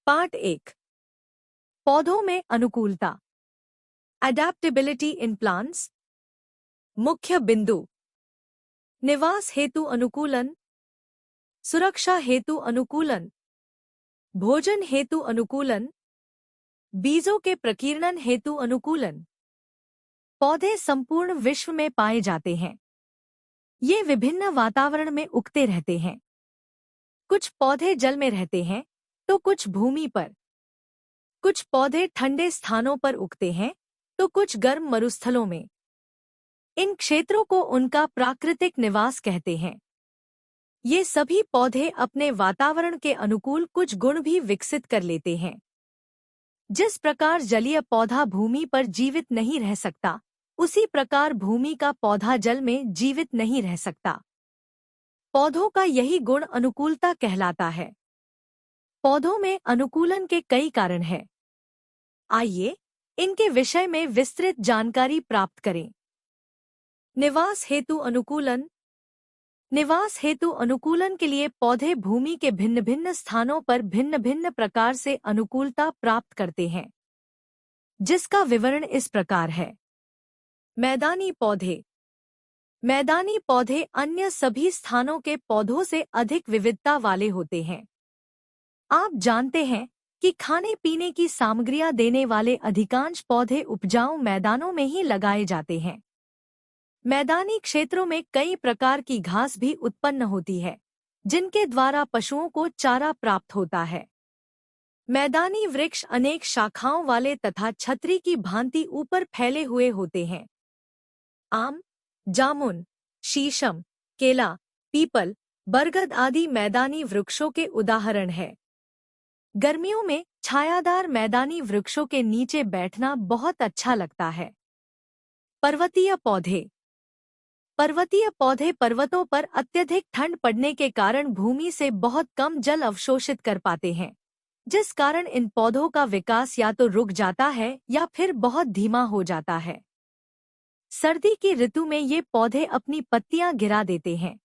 Part 1। पौधों में अनुकूलता, एडेप्टेबिलिटी इन प्लांट्स। मुख्य बिंदु: निवास हेतु अनुकूलन, सुरक्षा हेतु अनुकूलन, भोजन हेतु अनुकूलन, बीजों के प्रकीर्णन हेतु अनुकूलन। पौधे संपूर्ण विश्व में पाए जाते हैं। ये विभिन्न वातावरण में उगते रहते हैं। कुछ पौधे जल में रहते हैं तो कुछ भूमि पर। कुछ पौधे ठंडे स्थानों पर उगते हैं तो कुछ गर्म मरुस्थलों में। इन क्षेत्रों को उनका प्राकृतिक निवास कहते हैं। ये सभी पौधे अपने वातावरण के अनुकूल कुछ गुण भी विकसित कर लेते हैं। जिस प्रकार जलीय पौधा भूमि पर जीवित नहीं रह सकता, उसी प्रकार भूमि का पौधा जल में जीवित नहीं रह सकता। पौधों का यही गुण अनुकूलता कहलाता है। पौधों में अनुकूलन के कई कारण हैं। आइए इनके विषय में विस्तृत जानकारी प्राप्त करें। निवास हेतु अनुकूलन। निवास हेतु अनुकूलन के लिए पौधे भूमि के भिन्न भिन्न स्थानों पर भिन्न भिन्न प्रकार से अनुकूलता प्राप्त करते हैं, जिसका विवरण इस प्रकार है। मैदानी पौधे। मैदानी पौधे अन्य सभी स्थानों के पौधों से अधिक विविधता वाले होते हैं। आप जानते हैं कि खाने पीने की सामग्रियां देने वाले अधिकांश पौधे उपजाऊ मैदानों में ही लगाए जाते हैं। मैदानी क्षेत्रों में कई प्रकार की घास भी उत्पन्न होती है, जिनके द्वारा पशुओं को चारा प्राप्त होता है। मैदानी वृक्ष अनेक शाखाओं वाले तथा छतरी की भांति ऊपर फैले हुए होते हैं। आम, जामुन, शीशम, केला, पीपल, बरगद आदि मैदानी वृक्षों के उदाहरण हैं। गर्मियों में छायादार मैदानी वृक्षों के नीचे बैठना बहुत अच्छा लगता है। पर्वतीय पौधे। पर्वतीय पौधे पर्वतों पर अत्यधिक ठंड पड़ने के कारण भूमि से बहुत कम जल अवशोषित कर पाते हैं, जिस कारण इन पौधों का विकास या तो रुक जाता है या फिर बहुत धीमा हो जाता है। सर्दी की ऋतु में ये पौधे अपनी पत्तियां गिरा देते हैं।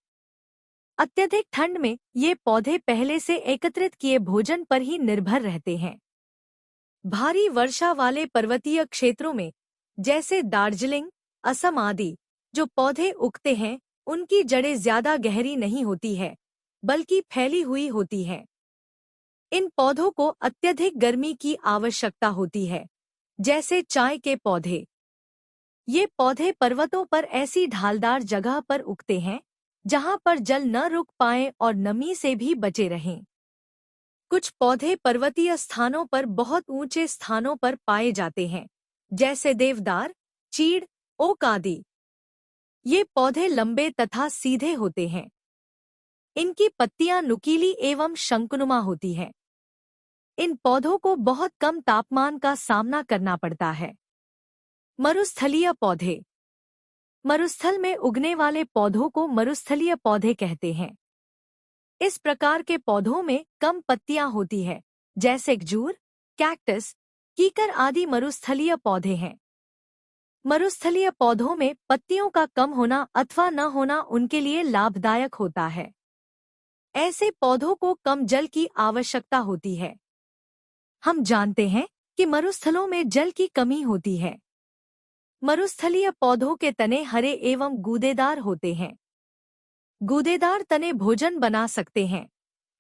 अत्यधिक ठंड में ये पौधे पहले से एकत्रित किए भोजन पर ही निर्भर रहते हैं। भारी वर्षा वाले पर्वतीय क्षेत्रों में, जैसे दार्जिलिंग, असम आदि, जो पौधे उगते हैं उनकी जड़ें ज्यादा गहरी नहीं होती है, बल्कि फैली हुई होती हैं। इन पौधों को अत्यधिक गर्मी की आवश्यकता होती है, जैसे चाय के पौधे। ये पौधे पर्वतों पर ऐसी ढालदार जगह पर उगते हैं जहां पर जल न रुक पाए और नमी से भी बचे रहें। कुछ पौधे पर्वतीय स्थानों पर बहुत ऊंचे स्थानों पर पाए जाते हैं, जैसे देवदार, चीड़, ओक आदि। ये पौधे लंबे तथा सीधे होते हैं। इनकी पत्तियां नुकीली एवं शंकुनुमा होती हैं। इन पौधों को बहुत कम तापमान का सामना करना पड़ता है। मरुस्थलीय पौधे। मरुस्थल में उगने वाले पौधों को मरुस्थलीय पौधे कहते हैं। इस प्रकार के पौधों में कम पत्तियां होती है, जैसे खजूर, कैक्टस, कीकर आदि मरुस्थलीय पौधे हैं। मरुस्थलीय पौधों में पत्तियों का कम होना अथवा न होना उनके लिए लाभदायक होता है। ऐसे पौधों को कम जल की आवश्यकता होती है। हम जानते हैं कि मरुस्थलों में जल की कमी होती है। मरुस्थलीय पौधों के तने हरे एवं गूदेदार होते हैं। गूदेदार तने भोजन बना सकते हैं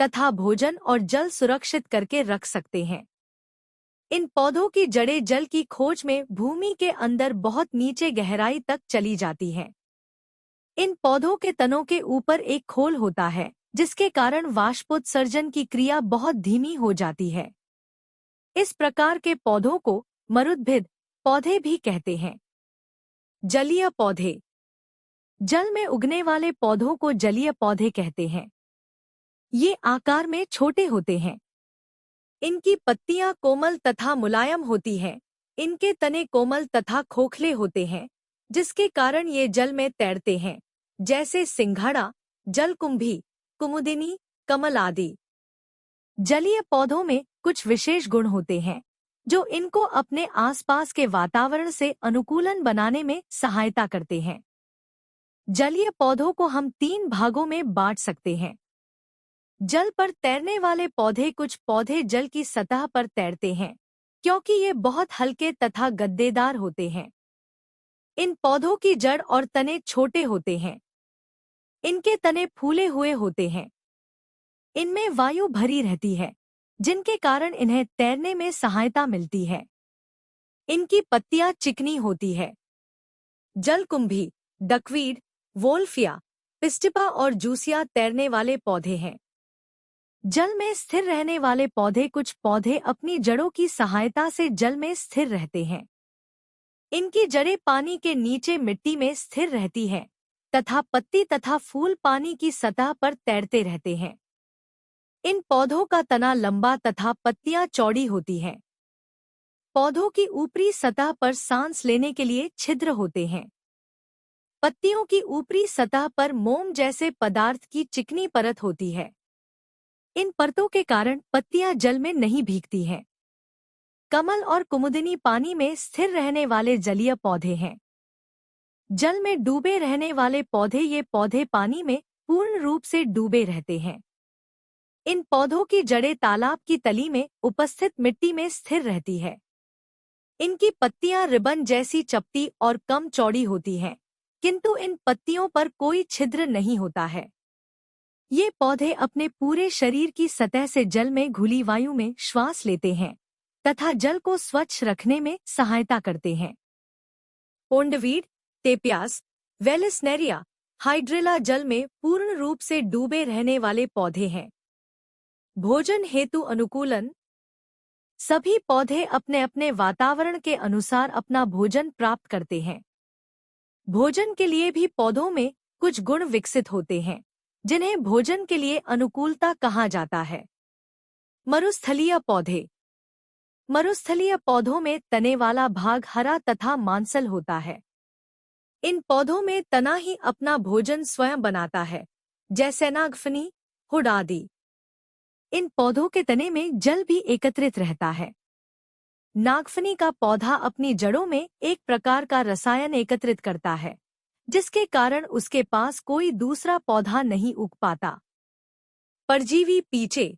तथा भोजन और जल सुरक्षित करके रख सकते हैं। इन पौधों की जड़ें जल की खोज में भूमि के अंदर बहुत नीचे गहराई तक चली जाती हैं। इन पौधों के तनों के ऊपर एक खोल होता है, जिसके कारण वाष्पोत्सर्जन की क्रिया बहुत धीमी हो जाती है। इस प्रकार के पौधों को मरुद्भिद पौधे भी कहते हैं। जलीय पौधे। जल में उगने वाले पौधों को जलीय पौधे कहते हैं। ये आकार में छोटे होते हैं। इनकी पत्तियां कोमल तथा मुलायम होती हैं। इनके तने कोमल तथा खोखले होते हैं, जिसके कारण ये जल में तैरते हैं, जैसे सिंघाड़ा, जलकुंभी, कुमुदिनी, कमल आदि। जलीय पौधों में कुछ विशेष गुण होते हैं जो इनको अपने आसपास के वातावरण से अनुकूलन बनाने में सहायता करते हैं। जलीय पौधों को हम 3 भागों में बांट सकते हैं। जल पर तैरने वाले पौधे। कुछ पौधे जल की सतह पर तैरते हैं क्योंकि ये बहुत हल्के तथा गद्देदार होते हैं। इन पौधों की जड़ और तने छोटे होते हैं। इनके तने फूले हुए होते हैं। इनमें वायु भरी रहती है, जिनके कारण इन्हें तैरने में सहायता मिलती है। इनकी पत्तियां चिकनी होती है। जलकुंभी, डकवीड, वोल्फिया, पिस्टिपा और जूसिया तैरने वाले पौधे हैं। जल में स्थिर रहने वाले पौधे। कुछ पौधे अपनी जड़ों की सहायता से जल में स्थिर रहते हैं। इनकी जड़ें पानी के नीचे मिट्टी में स्थिर रहती हैं तथा पत्ती तथा फूल पानी की सतह पर तैरते रहते हैं। इन पौधों का तना लंबा तथा पत्तियां चौड़ी होती हैं। पौधों की ऊपरी सतह पर सांस लेने के लिए छिद्र होते हैं। पत्तियों की ऊपरी सतह पर मोम जैसे पदार्थ की चिकनी परत होती है। इन परतों के कारण पत्तियां जल में नहीं भीगती हैं। कमल और कुमुदिनी पानी में स्थिर रहने वाले जलीय पौधे हैं। जल में डूबे रहने वाले पौधे। ये पौधे पानी में पूर्ण रूप से डूबे रहते हैं। इन पौधों की जड़ें तालाब की तली में उपस्थित मिट्टी में स्थिर रहती है। इनकी पत्तियां रिबन जैसी चपटी और कम चौड़ी होती हैं, किंतु इन पत्तियों पर कोई छिद्र नहीं होता है। ये पौधे अपने पूरे शरीर की सतह से जल में घुली वायु में श्वास लेते हैं तथा जल को स्वच्छ रखने में सहायता करते हैं। पोंडवीड, टेपियास, वेलिस्नेरिया, हाइड्रिला जल में पूर्ण रूप से डूबे रहने वाले पौधे हैं। भोजन हेतु अनुकूलन। सभी पौधे अपने अपने वातावरण के अनुसार अपना भोजन प्राप्त करते हैं। भोजन के लिए भी पौधों में कुछ गुण विकसित होते हैं, जिन्हें भोजन के लिए अनुकूलता कहा जाता है। मरुस्थलीय पौधे। मरुस्थलीय पौधों में तने वाला भाग हरा तथा मांसल होता है। इन पौधों में तना ही अपना भोजन स्वयं बनाता है, जैसे नागफनी, हुड आदि। इन पौधों के तने में जल भी एकत्रित रहता है। नागफनी का पौधा अपनी जड़ों में एक प्रकार का रसायन एकत्रित करता है, जिसके कारण उसके पास कोई दूसरा पौधा नहीं उग पाता। परजीवी पीचे।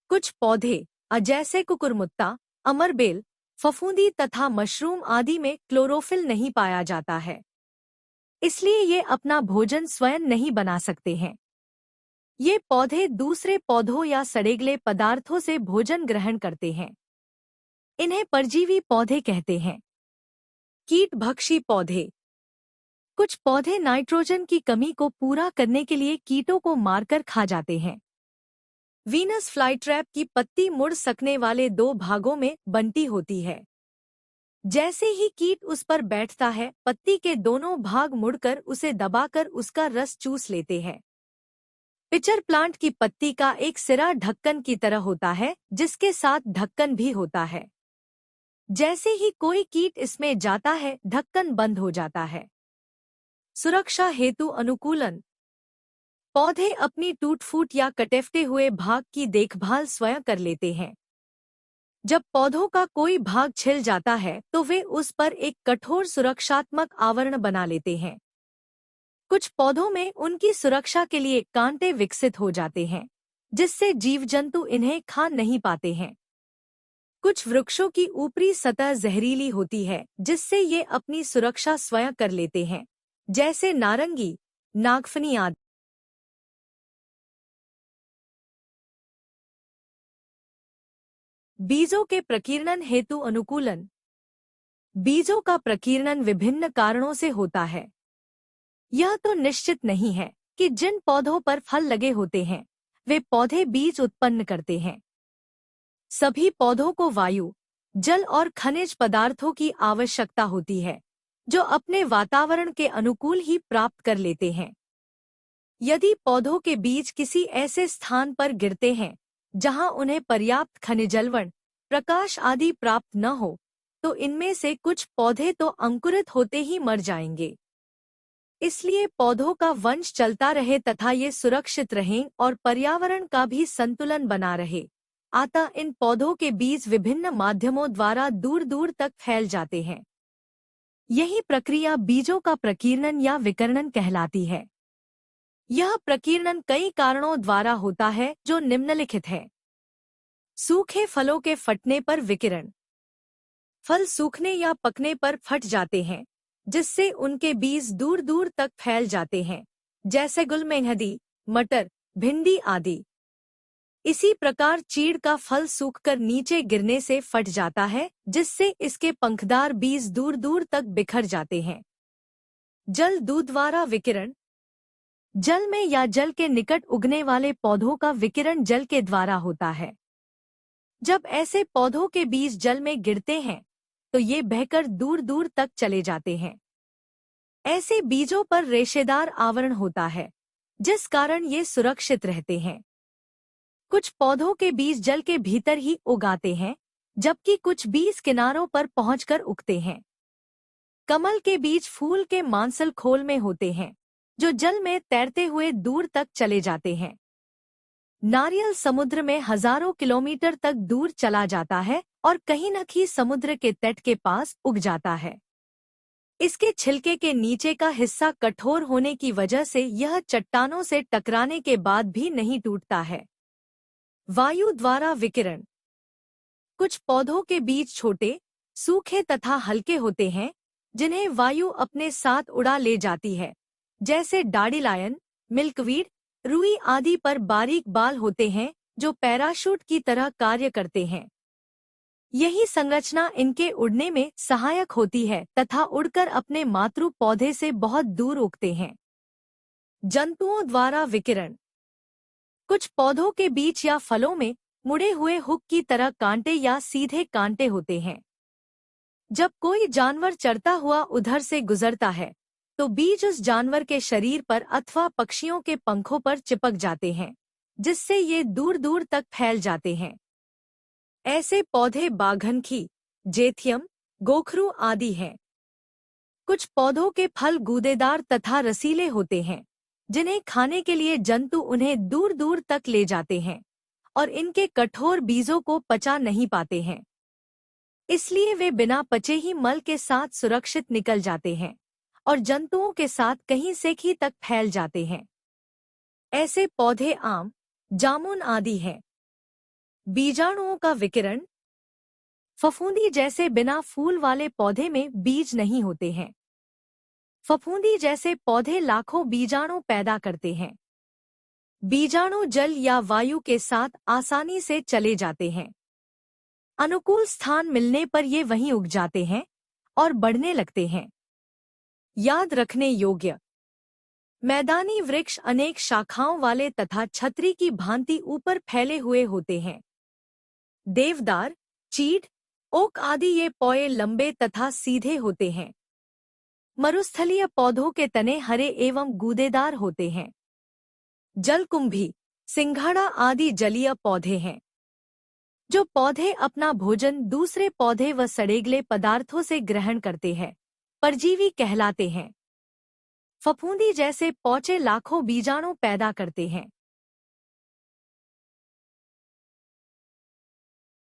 कुछ पौधे जैसे कुकुरमुत्ता, अमरबेल, फफूंदी तथा मशरूम आदि में क्लोरोफिल नहीं पाया जाता है, इसलिए ये अपना भोजन स्वयं नहीं बना सकते हैं। ये पौधे दूसरे पौधों या सड़ेगले पदार्थों से भोजन ग्रहण करते हैं। इन्हें परजीवी पौधे कहते हैं। कीटभक्षी पौधे। कुछ पौधे नाइट्रोजन की कमी को पूरा करने के लिए कीटों को मारकर खा जाते हैं। वीनस फ्लाईट्रैप की पत्ती मुड़ सकने वाले दो भागों में बंटी होती है। जैसे ही कीट उस पर बैठता है, पत्ती के दोनों भाग मुड़कर उसे दबाकर उसका रस चूस लेते हैं। पिचर प्लांट की पत्ती का एक सिरा ढक्कन की तरह होता है, जिसके साथ ढक्कन भी होता है। जैसे ही कोई कीट इसमें जाता है, ढक्कन बंद हो जाता है। सुरक्षा हेतु अनुकूलन। पौधे अपनी टूट-फूट या कटेफटे हुए भाग की देखभाल स्वयं कर लेते हैं। जब पौधों का कोई भाग छिल जाता है, तो वे उस पर एक कठोर सुरक्षात्मक आवरण बना लेते हैं। कुछ पौधों में उनकी सुरक्षा के लिए कांटे विकसित हो जाते हैं, जिससे जीव जंतु इन्हें खा नहीं पाते हैं। कुछ वृक्षों की ऊपरी सतह जहरीली होती है, जिससे ये अपनी सुरक्षा स्वयं कर लेते हैं, जैसे नारंगी, नागफनी आदि। बीजों के प्रकीर्णन हेतु अनुकूलन। बीजों का प्रकीर्णन विभिन्न कारणों से होता है। यह तो निश्चित नहीं है कि जिन पौधों पर फल लगे होते हैं, वे पौधे बीज उत्पन्न करते हैं। सभी पौधों को वायु, जल और खनिज पदार्थों की आवश्यकता होती है, जो अपने वातावरण के अनुकूल ही प्राप्त कर लेते हैं। यदि पौधों के बीज किसी ऐसे स्थान पर गिरते हैं जहां उन्हें पर्याप्त खनिजलवण, प्रकाश आदि प्राप्त न हो, तो इनमें से कुछ पौधे तो अंकुरित होते ही मर जाएंगे। इसलिए पौधों का वंश चलता रहे तथा ये सुरक्षित रहें और पर्यावरण का भी संतुलन बना रहे, अतः इन पौधों के बीज विभिन्न माध्यमों द्वारा दूर दूर तक फैल जाते हैं। यही प्रक्रिया बीजों का प्रकीर्णन या विकर्णन कहलाती है। यह प्रकीर्णन कई कारणों द्वारा होता है जो निम्नलिखित है। सूखे फलों के फटने पर विकिरण। फल सूखने या पकने पर फट जाते हैं, जिससे उनके बीज दूर दूर तक फैल जाते हैं, जैसे गुलमेहंदी, मटर, भिंडी आदि। इसी प्रकार चीड़ का फल सूखकर नीचे गिरने से फट जाता है, जिससे इसके पंखदार बीज दूर दूर तक बिखर जाते हैं। जल दूध द्वारा विकिरण। जल में या जल के निकट उगने वाले पौधों का विकिरण जल के द्वारा होता है। जब ऐसे पौधों के बीज जल में गिरते हैं तो ये बहकर दूर दूर तक चले जाते हैं। ऐसे बीजों पर रेशेदार आवरण होता है, जिस कारण ये सुरक्षित रहते हैं। कुछ पौधों के बीज जल के भीतर ही उगाते हैं, जबकि कुछ बीज किनारों पर पहुंचकर उगते हैं। कमल के बीज फूल के मांसल खोल में होते हैं, जो जल में तैरते हुए दूर तक चले जाते हैं। नारियल समुद्र में हजारों किलोमीटर तक दूर चला जाता है और कहीं न कहीं समुद्र के तट के पास उग जाता है। इसके छिलके के नीचे का हिस्सा कठोर होने की वजह से यह चट्टानों से टकराने के बाद भी नहीं टूटता है। वायु द्वारा विकिरण। कुछ पौधों के बीज छोटे, सूखे तथा हल्के होते हैं, जिन्हें वायु अपने साथ उड़ा ले जाती है, जैसे डांडिलायन, मिल्कवीड, रुई आदि पर बारीक बाल होते हैं जो पैराशूट की तरह कार्य करते हैं। यही संरचना इनके उड़ने में सहायक होती है तथा उड़कर अपने मातृ पौधे से बहुत दूर उगते हैं। जंतुओं द्वारा विकिरण। कुछ पौधों के बीच या फलों में मुड़े हुए हुक की तरह कांटे या सीधे कांटे होते हैं। जब कोई जानवर चरता हुआ उधर से गुजरता है तो बीज उस जानवर के शरीर पर अथवा पक्षियों के पंखों पर चिपक जाते हैं, जिससे ये दूर दूर तक फैल जाते हैं। ऐसे पौधे बाघनखी, जेथियम, गोखरू आदि हैं। कुछ पौधों के फल गूदेदार तथा रसीले होते हैं, जिन्हें खाने के लिए जंतु उन्हें दूर दूर तक ले जाते हैं और इनके कठोर बीजों को पचा नहीं पाते हैं। इसलिए वे बिना पचे ही मल के साथ सुरक्षित निकल जाते हैं और जंतुओं के साथ कहीं से ही तक फैल जाते हैं। ऐसे पौधे आम, जामुन आदि हैं। बीजाणुओं का विकिरण। फफूंदी जैसे बिना फूल वाले पौधे में बीज नहीं होते हैं। फफूंदी जैसे पौधे लाखों बीजाणु पैदा करते हैं। बीजाणु जल या वायु के साथ आसानी से चले जाते हैं। अनुकूल स्थान मिलने पर ये वहीं उग जाते हैं और बढ़ने लगते हैं। याद रखने योग्य। मैदानी वृक्ष अनेक शाखाओं वाले तथा छतरी की भांति ऊपर फैले हुए होते हैं। देवदार, चीड़, ओक आदि ये पौधे लंबे तथा सीधे होते हैं। मरुस्थलीय पौधों के तने हरे एवं गूदेदार होते हैं। जलकुंभी, सिंघाड़ा आदि जलीय पौधे हैं। जो पौधे अपना भोजन दूसरे पौधे व सड़ेगले पदार्थों से ग्रहण करते हैं, परजीवी कहलाते हैं। फफूंदी जैसे पौधे लाखों बीजाणु पैदा करते हैं।